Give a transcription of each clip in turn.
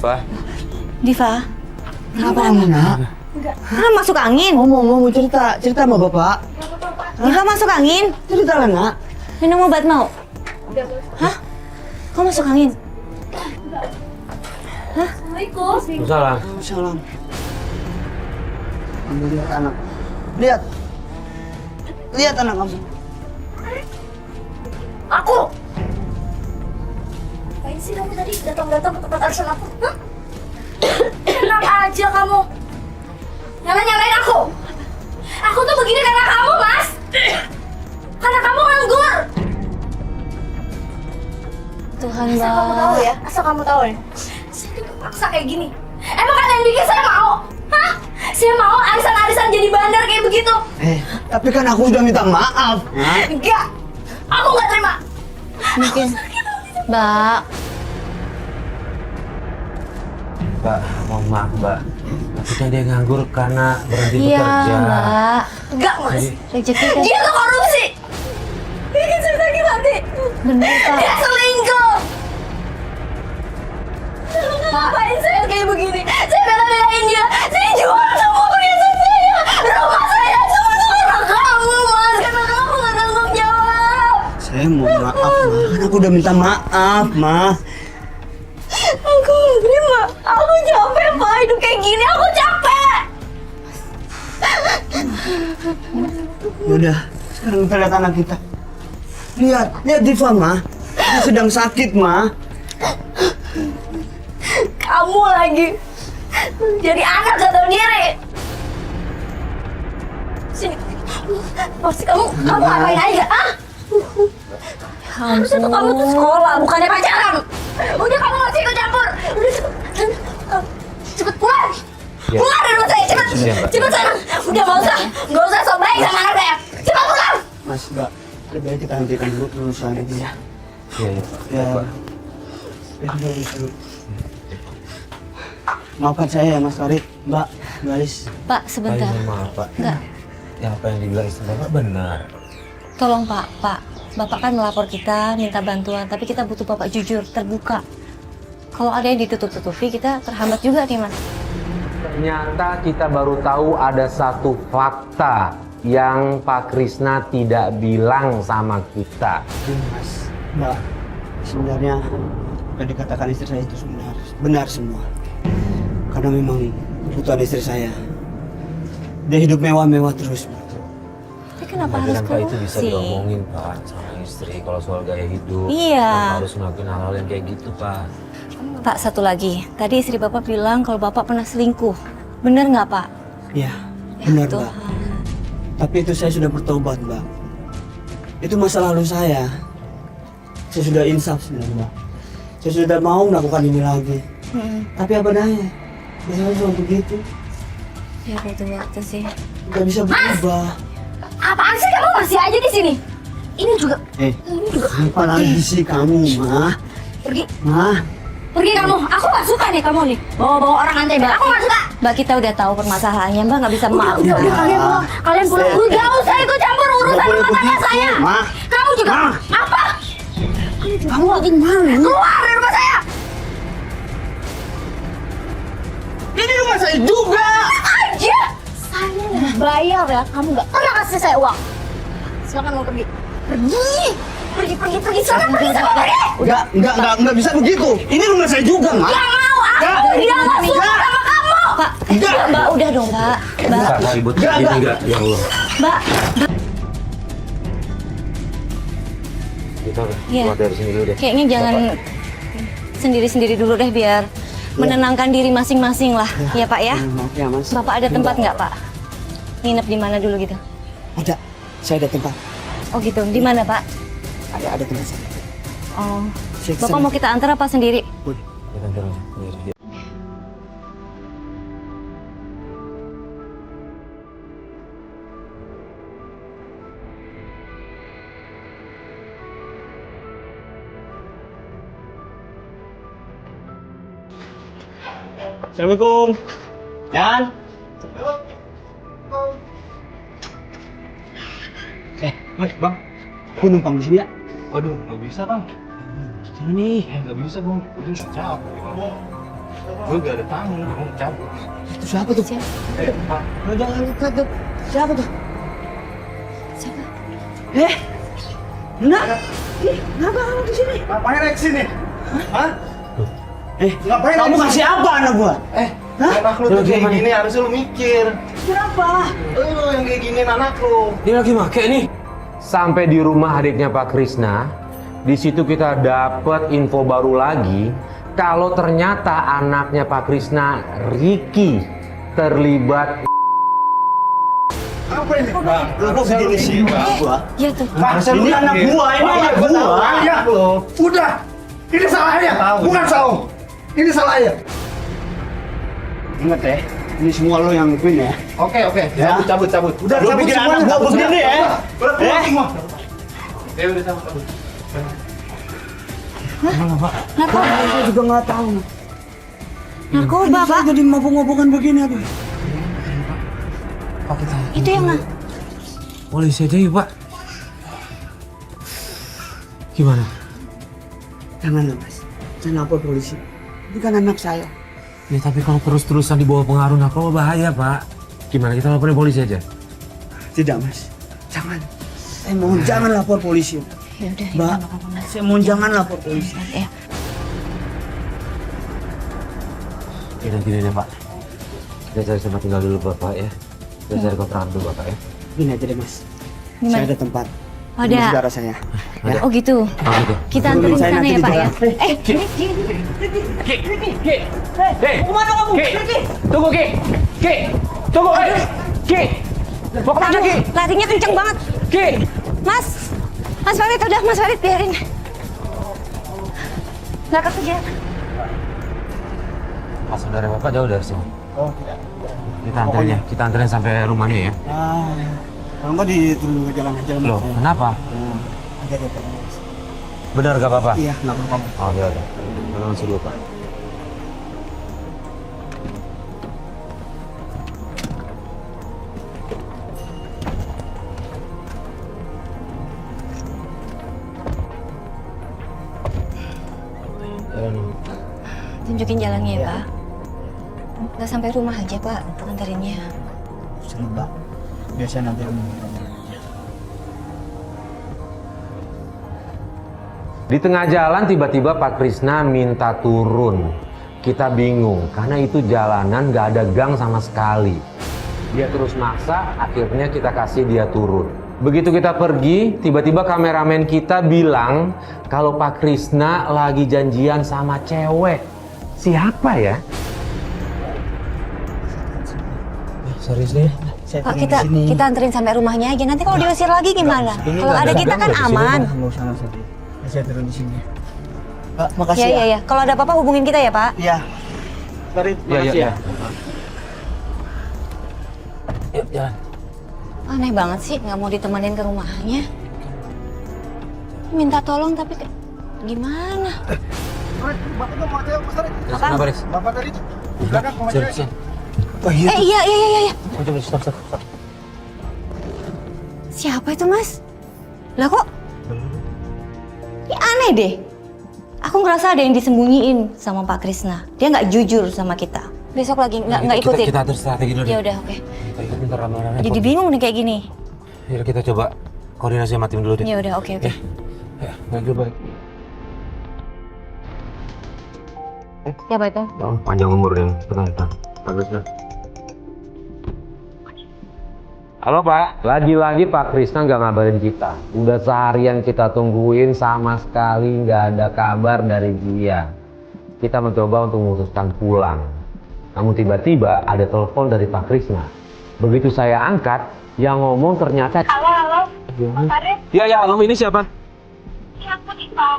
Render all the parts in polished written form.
Diva. Diva, Kenapa kamu nak? Hah, masuk angin. Mau cerita sama bapak. Diva masuk angin. Cerita lah nak. Minum obat mau? Hah? Kok masuk angin? Hah? Salam. Salam. Kamu lihat anak. Lihat anak kamu. Aku! Ngapain sih kamu tadi datang-datang ke tempat arisan aku? Hah? Enak aja kamu. Nyalain aku. Aku tuh begini karena kamu, Mas. Karena kamu nganggur. Tuhan, Asal kamu tahu ya, asal kamu tahu ya. Saya tuh kepaksa kayak gini. Emang kalian pikir saya mau? Hah? Saya mau arisan-arisan jadi bandar kayak begitu? Tapi kan aku udah minta maaf. Enggak. Aku nggak terima. Mungkin, Mbak. Mbak, mohon maaf Mbak. Tapi kan dia nganggur karena berhenti Iya, bekerja. Mbak. Enggak, Mas. Rezeki kan. Dia tuh korupsi. Bikin saya sakit hati. Bener, Pak. Dia selingkuh. Ngapain saya kayak begini? Saya bela-belain dia. Saya jual semua perhiasan saya. Rumah saya cuma karena kamu, Mas. Karena kamu nggak tanggung jawab. Saya mau maaf, Ma. Kan aku udah minta maaf, Ma. Aku nggak terima. Aku capek, Pak. Hidup kayak gini. Aku capek. Yaudah, sekarang kita lihat anak kita. Lihat Diva, Ma. Dia sedang sakit, Ma. Kamu lagi jadi anak gak tahu diri. Sini. Pasti kamu ngapain aja, ah? Harusnya tuh kamu tuh sekolah, bukannya pacaran. Udah kamu masih ikut campur. Udah cepet pulang. Ya. Keluar dari rumah saya, cepet. Iya, Mbak. Cepet sana. Udah nggak usah so baik sama anak saya. Cepet pulang. Mas, Mbak. Lebih baik kita hentikan dulu urusan ini ya. Iya. Ya, Pak. Maafkan saya ya, Mas Farid. Mbak, guys. Pak, sebentar. Mohon maaf Pak. Enggak. Ya apa yang dibilang istri Bapak benar. Tolong, Pak. Bapak kan melapor kita, minta bantuan. Tapi kita butuh Bapak jujur, terbuka. Kalau ada yang ditutup-tutupi, kita terhambat juga nih, Mas. Ternyata kita baru tahu ada satu fakta yang Pak Krisna tidak bilang sama kita. Mas, Mbak. Sebenarnya yang dikatakan istri saya itu benar semua. Karena memang kebutuhan istri saya. Dia hidup mewah-mewah terus. Tapi kenapa Tapi harus kan Pak itu bisa korupsi? diomongin Pak sama istri kalau soal gaya hidup. Iya. Tanpa harus ngelakuin hal-hal yang kayak gitu Pak. Pak, satu lagi. Tadi istri Bapak bilang kalau Bapak pernah selingkuh. Bener nggak, Pak? Iya, benar, Tuhan. Mbak. Tapi itu saya sudah bertobat, Mbak. Itu masa lalu saya. Saya sudah insaf sebenarnya, Mbak. Saya sudah mau melakukan ini lagi. Tapi apa daya? Saya cuma begitu. Ya, butuh waktu sih. Nggak bisa berubah. Apaan sih kamu masih aja di sini? Ini juga. Apa lagi sih kamu, Ma? Pergi. Ma? Pergi kamu. Aku nggak suka nih kamu nih. Bawa-bawa orang aneh, Mbak. Aku nggak suka. Mbak, kita udah tahu permasalahannya, Mbak nggak bisa maaf. Udah, kalian pulang. Kalian pulang. Nggak usah ikut campur urusan boleh rumah tangga begitu, saya. Ma. Kamu juga. Ma. Apa? Kamu lagi mana? Keluar dari rumah saya. Ini rumah saya juga. Aja. Saya yang bayar ya. Kamu nggak pernah kasih saya uang. Silakan mau pergi. Pergi. Silakan pergi. Enggak bisa begitu. Ini rumah saya juga, Ma. Gak mau. Aku dia nggak suka sama kamu. Pak, Enggak. Mbak, udah dong, Mbak. Mbak, Pak, ribut Enggak, ini enggak. enggak. Ya Allah. Mbak. Kita udah Iya. keluar dari sini dulu deh. Kayaknya jangan sendiri-sendiri dulu deh biar menenangkan diri masing-masing lah, ya Pak ya. Maaf ya, Mas. Bapak ada tempat nggak, Pak? Nginep di mana dulu gitu? Ada. Saya ada tempat. Oh gitu, di mana Pak? Ada tempat saya. Oh, Saya Bapak kesana. mau kita antar apa sendiri? Boleh. Kita antar aja. Iya. Assalamualaikum. Yan. Bang. Aku numpang di sini ya. Waduh, nggak bisa bang. Sini nih. Nggak bisa bang. Udah capek. Gue gak ada tamu, mau cabut. Itu siapa tuh? Lo jangan dekat tuh. Siapa tuh? Siapa? Luna? Kenapa kamu di sini? Ngapain naik sini? Hah? Ngapain Kamu naik kasih sini? apa anak gua? Anak lu tuh kayak gini harusnya lu mikir. Kenapa? Lu yang kayak gini anak lu. Dia lagi make nih. Sampai di rumah adiknya Pak Krisna, di situ kita dapat info baru lagi kalau ternyata anaknya Pak Krisna, Ricky, terlibat. Apa ini? Lo kok begini sih gua? Iya tuh. Ini anak gua, ini anak gua. Anak lu. Udah. Ini salah ayah, bukan salah. Ini salah ayah. Ingat ya, ini semua lo yang ngelakuin ya. Oke. Ya. Cabut. Udah Lo bikin anak gua begini ya. Udah semua. Ya udah cabut. Saya juga nggak tahu. Narkoba, Pak. Saya jadi mabuk-mabukan begini apa? Itu yang Polisi aja yuk, Pak. Gimana? Jangan mas, saya lapor polisi. Ini kan anak saya. Ya tapi kalau terus-terusan di bawah pengaruh narkoba bahaya, Pak. Gimana kita laporin polisi aja? Tidak mas, jangan. Saya mohon jangan lapor polisi. Ya udah, Mbak, saya mohon jangan lapor polisi. Ya. Ya nanti deh, Pak. Kita cari tempat tinggal dulu, Bapak ya. Kita cari kontrakan dulu, Bapak ya. Ini aja deh mas. Gimana? Saya ada tempat. Oh, Sama ada. saudara saya. Oh gitu. Oh gitu. Kita anterin Saya sana nanti ya, di Pak ya. jalan. Hei, Kemana kamu? tunggu Ki. Ki, tunggu. Ki, mau kemana Ki? Larinya kenceng banget. Ki, Mas Farid udah, Mas Farid biarin. Nggak kekejar. Pak saudara Bapak jauh dari sini. Oh tidak. Kita anterin sampai rumahnya ya. Kalau nggak diturun ke jalan aja. Loh, kenapa? Ada mas. Benar gak apa-apa? Iya, nggak apa-apa. Oh, ya udah. Langsung dulu, Pak. Tunjukin jalannya ya, Pak. Nggak sampai rumah aja, Pak, anterinnya. Sering mbak. Biasa nanti Di tengah jalan tiba-tiba Pak Krisna minta turun. Kita bingung karena itu jalanan nggak ada gang sama sekali. Dia terus maksa, akhirnya kita kasih dia turun. Begitu kita pergi, tiba-tiba kameramen kita bilang kalau Pak Krisna lagi janjian sama cewek. Siapa ya? Serius deh? Pak, kita anterin sampai rumahnya aja. Nanti kalau diusir lagi gimana? Kalau ada kita kan aman. Nggak usah, nggak usah. Saya turun di sini. Pak, makasih Iya, ya. iya. Kalau ada apa-apa hubungin kita ya, Pak. Iya. Farid, makasih ya. Yuk, jalan. Aneh banget sih, nggak mau ditemenin ke rumahnya. Minta tolong tapi gimana? Bapak tuh mau cewek besar. Kenapa, Riz? Bapak tadi di belakang sama cewek. Oh iya. Iya. Stop. Siapa itu, Mas? Lah kok? Ini aneh deh. Aku ngerasa ada yang disembunyiin sama Pak Krisna. Dia nggak jujur sama kita. Besok lagi nggak ikutin. Kita atur strategi dulu. Ya udah, oke. Kita ikutin ntar rame-rame. Jadi bingung nih kayak gini. Yaudah kita coba koordinasi sama tim dulu deh. Ya udah, oke. Ya, balik. Siapa itu? Oh, panjang umur yang tenang. Bagusnya. Halo Pak, lagi-lagi Pak Krisna nggak ngabarin kita. Udah seharian kita tungguin sama sekali nggak ada kabar dari dia. Kita mencoba untuk memutuskan pulang. Namun tiba-tiba ada telepon dari Pak Krisna. Begitu saya angkat, yang ngomong ternyata... Halo, Pak Farid. Ya, halo, ini siapa? Iya, aku Diva.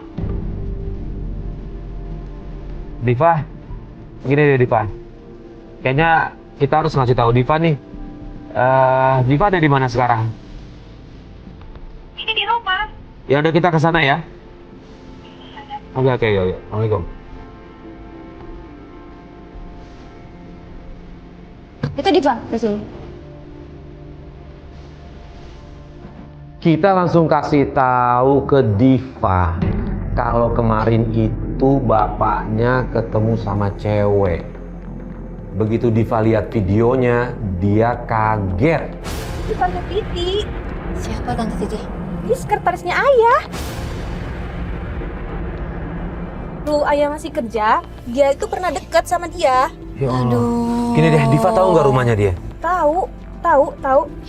Diva, gini deh Diva. Kayaknya kita harus ngasih tahu Diva nih. Diva ada di mana sekarang? Ini di rumah. Ya udah kita ke sana ya. Oke, yuk. Assalamualaikum. Itu Diva, kesini. Kita langsung kasih tahu ke Diva kalau kemarin itu itu bapaknya ketemu sama cewek. Begitu Diva lihat videonya, dia kaget. Itu Tante Titi. Siapa Tante Titi? Dia sekretarisnya Ayah. Dulu Ayah masih kerja, dia itu pernah dekat sama dia. Ya Allah. Aduh. Gini deh, Diva tahu nggak rumahnya dia? Tahu.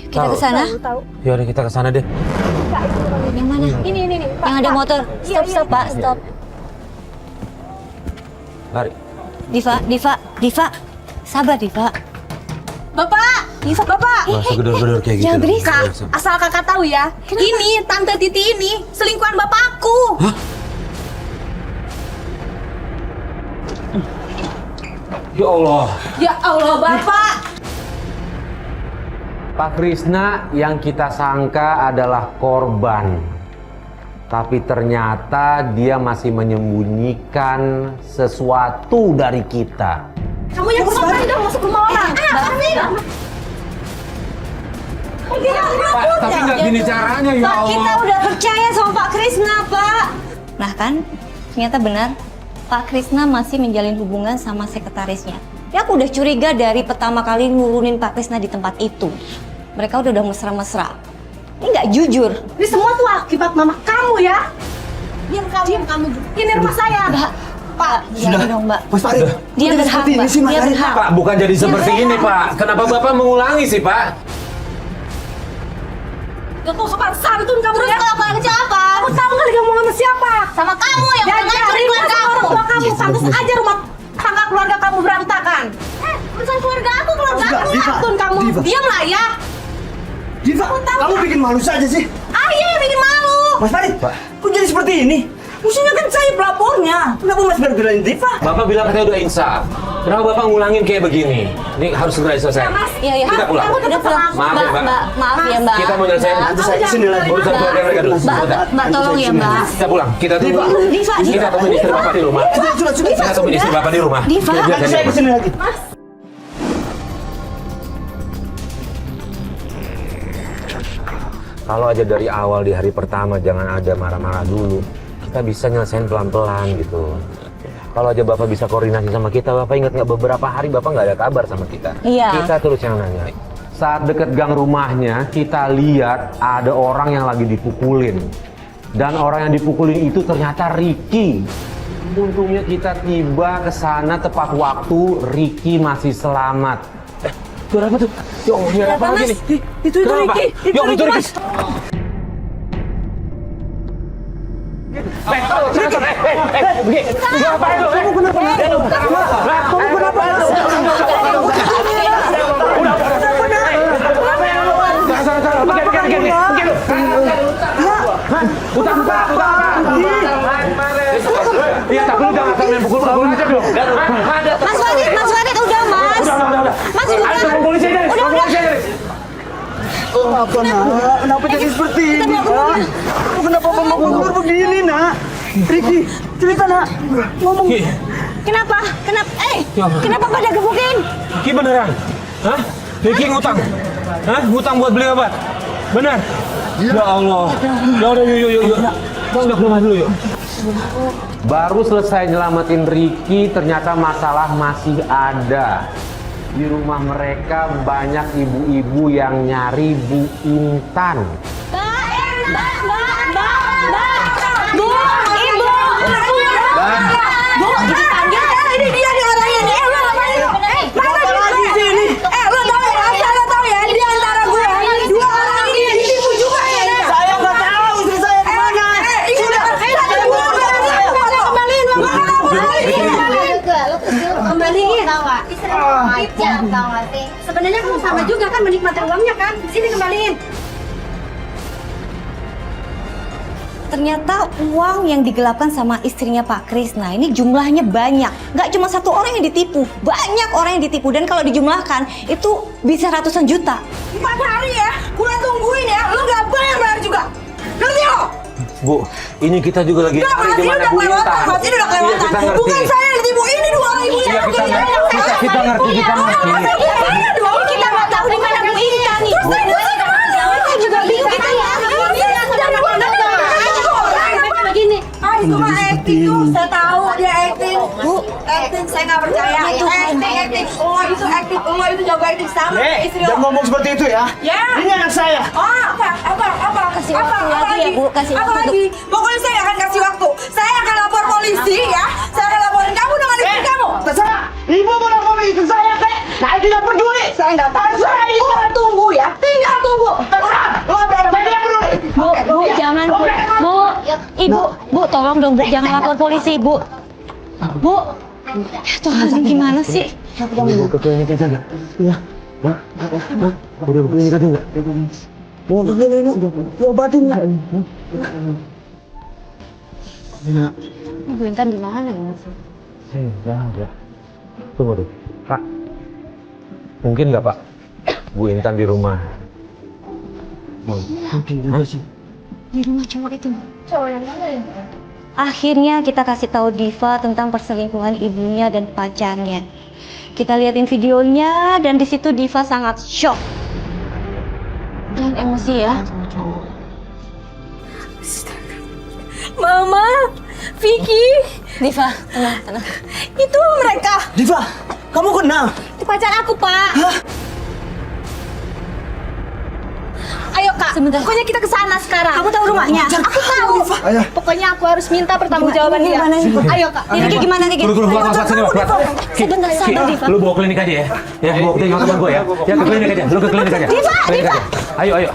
Kita ke sana. Tahu. Ya udah kita ke sana deh. Yang mana? Ini. Yang ada motor. Iya, Stop, Pak. Stop. Lari. Diva. Sabar, Diva. Bapak! Bapak! Nggak usah gedor-gedor kayak gitu. Jangan berisik. Kak, asal kakak tahu ya, ini Tante Titi ini selingkuhan bapakku. Ya Allah. Ya Allah, Bapak. Pak Krisna yang kita sangka adalah korban. Tapi ternyata dia masih menyembunyikan sesuatu dari kita. Kamu yang ngapain dong masuk rumah orang? Pak, tapi nggak gini caranya ya Pak, kita Allah. udah percaya sama Pak Krisna, Pak. Nah kan, ternyata benar. Pak Krisna masih menjalin hubungan sama sekretarisnya. Ya aku udah curiga dari pertama kali nurunin Pak Krisna di tempat itu. Mereka udah mesra-mesra. Ini nggak jujur. Ini semua tuh akibat mama kamu ya. Diam kamu. Ini rumah saya. Mbak, Pak, jangan dong, Mbak. Mas Farid, Dia kok jadi berhak, seperti ini Pak. sih, Mas Dia Farid? berhak. Pak, bukan jadi seperti ini, Pak. Kenapa Bapak mengulangi sih, Pak? Gak tau sopan santun kamu Terus ya. kalau kalian kecil apa? Kamu tahu nggak lagi ngomong sama siapa? Sama kamu yang udah Jajarin ngancurin keluarga sama aku. orang tua kamu. Pantas aja rumah tangga keluarga kamu berantakan. Urusan keluarga aku Diva, Diva, Santun kamu. Diva. Diam lah ya. Diva, kamu bikin malu saja sih. Ayah yang bikin malu. Mas Farid, Pak. kok jadi seperti ini? Mestinya kan saya pelapornya. Kenapa Mas Farid belain Diva? Bapak bilang katanya udah insaf. Kenapa Bapak ngulangin kayak begini? Ini harus segera selesai. Iya. Kita pulang. Udah pulang. Maaf ya, Mbak. Maaf ya, Mbak. Kita mau nyelesain Nanti saya kesini lagi. urusan keluarga mereka dulu. Sebentar. Mbak, tolong ya, Mbak. Kita pulang. Kita tunggu. Diva. Kita tunggu istri Bapak di rumah. Sudah. Kita tunggu istri Bapak di rumah. Diva. Biar Nanti saya dia- kesini lagi. Kalau aja dari awal di hari pertama jangan ada marah-marah dulu. Kita bisa nyelesain pelan-pelan gitu. Kalau aja Bapak bisa koordinasi sama kita, Bapak ingat nggak beberapa hari Bapak nggak ada kabar sama kita. Iya. Kita terus yang nanya. Saat deket gang rumahnya, kita lihat ada orang yang lagi dipukulin. Dan orang yang dipukulin itu ternyata Ricky. Untungnya kita tiba ke sana tepat waktu, Ricky masih selamat. Itu apa tuh? Ya Allah, ini apa lagi nih? Itu Kenapa? Ricky. Ya Allah, itu Ricky. Mas Farid, udah, Mas. Mas, udah. Apa nak? Kenapa jadi seperti ini? Nak? Kenapa mama gugur begini nak? Ricky, cerita nak. Ngomong. Kenapa? Kenapa pada gebukin? Ki beneran? Hah? Ricky ngutang? Hah? Ngutang buat beli obat? Bener? Ya Allah. Ya udah, yuk. Kita ke rumah dulu yuk. Baru selesai nyelamatin Ricky, ternyata masalah masih ada. Di rumah mereka banyak ibu-ibu yang nyari Bu Intan. Bu, Ibu. Bu, dipanggil. Ini dia nih orangnya nih. Lo ngapain? Mana lagi sih ini? Lo tahu ya? Lo tahu ya? Di antara gue, dua orang ini ibu juga ya. Saya nggak tahu istri saya di mana. Sudah, Kembaliin. Tahu nggak? Macam tahu nggak sih? Sebenarnya kamu sama juga kan menikmati uangnya kan? Sini kembaliin. Ternyata uang yang digelapkan sama istrinya Pak Krisna ini jumlahnya banyak. Nggak cuma satu orang yang ditipu, banyak orang yang ditipu. Dan kalau dijumlahkan itu bisa ratusan juta. 4 hari ya, gue tungguin ya. Lo nggak bayar juga. Ngerti lo? Bu, ini kita juga lagi Nggak, cari Mas, di ini mana udah Bu kelewatan. Intan. Mas, ini udah Iya, kelewatan. kita ngerti. Bukan saya yang ditipu, ini dua orang ibu Iya, kita ngerti. Kita ngerti. Kita nggak tahu di mana Bu Intan nih. Kita juga bingung kita ya. Begini. Ah, itu mah acting tuh, saya tahu. dia acting. Bu, acting saya nggak percaya. Acting. Lo itu jago acting sama istri lo. Jangan ngomong seperti itu ya. Ya. Ini anak saya. Apa? Kasih waktu lagi ya, Bu. Kasih Apa waktu. lagi? Pokoknya saya akan kasih waktu. Saya akan lapor polisi ya. Saya akan laporin kamu dengan istri kamu. Terserah. Ibu mau lapor istri saya, Teh. Saya tidak peduli. Saya nggak tahu. Saya tinggal tunggu ya. Tinggal tunggu. Terserah. Saya tidak peduli. Bu, jangan Bu. Bu, Ibu, Bu, tolong dong Bu, jangan lapor polisi, Bu. Bu. Ya Tuhan, gimana sih? Ibu ke klinik aja nggak? Iya. Hah? Udah ke klinik aja nggak? Mau ke klinik, diobatin nggak? Bu Intan di mana ya? Ya. Tunggu dulu. Pak. Mungkin nggak Pak? Bu Intan di rumah. Di rumah cowok itu. Akhirnya kita kasih tahu Diva tentang perselingkuhan ibunya dan pacarnya. Kita liatin videonya dan di situ Diva sangat shock dan emosi ya. Mama, Vicky, Diva, tenang. itu mereka. Diva, kamu kenal? Itu pacar aku, Pak. Ayo Kak, Sebentar. pokoknya kita ke sana sekarang. Kamu tahu rumahnya? Aku tahu. Pokoknya aku harus minta pertanggungjawaban dia. Ayo Kak. Ini gimana nih? Tunggu, Pak, sini, Pak. Sebentar, sabar Diva. Lu bawa klinik aja ya. Ya, bawa klinik sama teman gue ya. Ya, ke klinik aja. Lu ke klinik aja. Klinik aja. Ayo.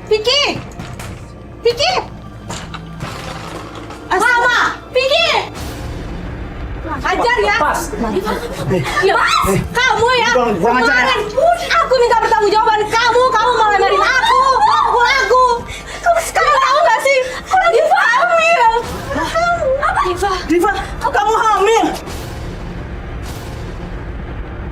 Vicky! Mama! Vicky! Ajar ya! Pas. Ya, Mas! Kamu ya! Kurang ajar ya. Kemarin aku minta pertanggungjawaban kamu malah nyariin aku! Kamu sekarang tahu gak sih? Aku lagi hamil! Apa? Diva, kamu hamil.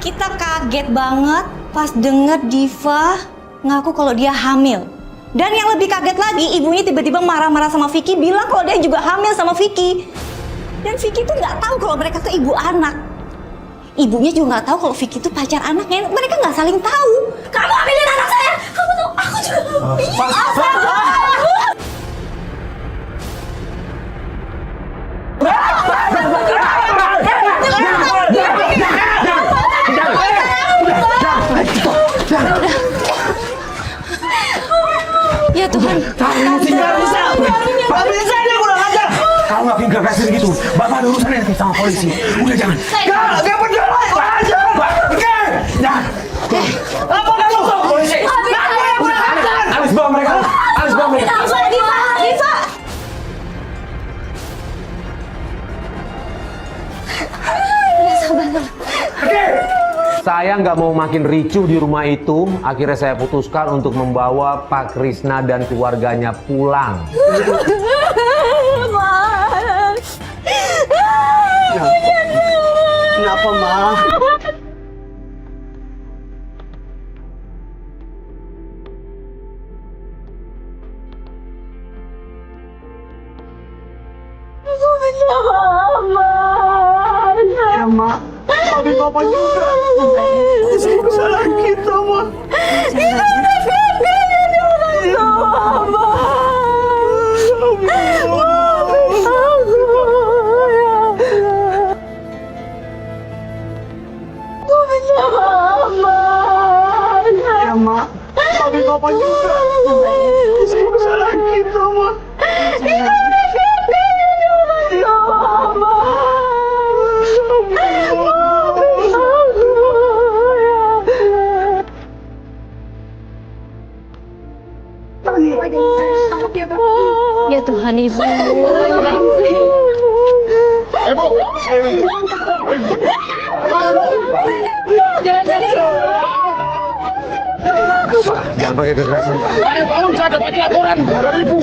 Kita kaget banget pas denger Diva ngaku kalau dia hamil. Dan yang lebih kaget lagi, ibunya tiba-tiba marah-marah sama Vicky, bilang kalau dia juga hamil sama Vicky. Dan Vicky tuh nggak tahu kalau mereka tuh ibu anak. Ibunya juga nggak tahu kalau Vicky tuh pacar anaknya. Mereka nggak saling tahu. Kamu hamilin anak saya! Kamu tuh, aku juga hamil! Ya Tuhan. Nggak bisa. Nggak bisa, dia kurang ajar. Kamu ngapain gagasin gitu? Bapak ada urusan nanti sama polisi. Udah jangan. Nggak peduli. Kurang ajar. Jangan. Apa kamu? Polisi. Alis bawa mereka. Diva. Saya nggak mau makin ricuh di rumah itu. Akhirnya saya putuskan untuk membawa Pak Krisna dan keluarganya pulang. Kenapa, Ma? Ya, Ma. Tapi Papa juga. Itu semua kesalahan kita, Ma. Ya, Ma. Tapi Papa juga. Itu semua kesalahan kita, Ma. Ya Tuhan Ibu. Jangan pakai kekerasan. Tolong saya dapat laporan dari ibu.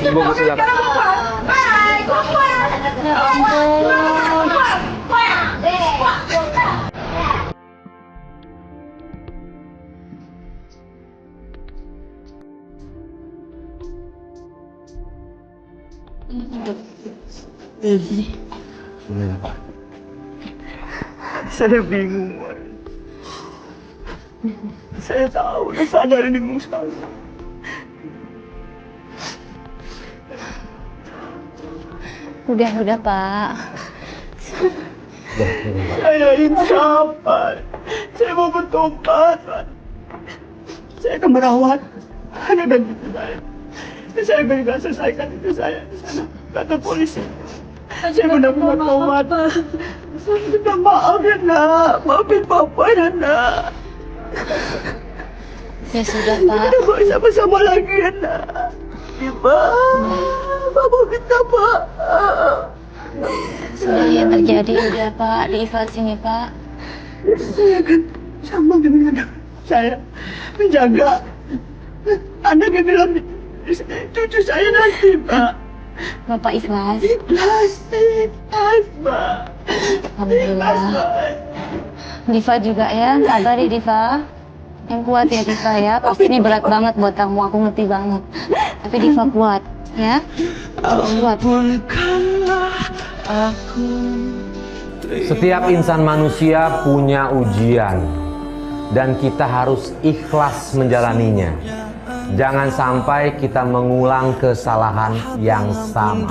Ibu silakan. Saya bingung, Wan. Saya tahu, saya sadar ini bingung sekali. Udah Pak. Saya insaf, Pak. Saya mau bertobat, Pak. Saya akan merawat anak dan cucu saya. Saya akan selesaikan itu saya di sana, kata polisi. Saya benar-benar bertobat. Saya minta maaf ya, Nak. Maafin Papa ya, Nak. Ya sudah Pak. Kita mau sama-sama lagi ya, Nak. Ya, Pak. Papa minta maaf. Sudah yang terjadi udah Pak, diikhlas sini Pak. Saya akan sama dengan anak saya, menjaga anak yang dalam cucu saya nanti, Pak. Bapak ikhlas. Ikhlas, Pak. Alhamdulillah. Diva juga ya, sabar ya Diva. Yang kuat ya Diva ya. Pasti ini berat banget buat kamu, aku ngerti banget. Tapi Diva kuat ya. Kuat. Setiap insan manusia punya ujian dan kita harus ikhlas menjalaninya. Jangan sampai kita mengulang kesalahan yang sama.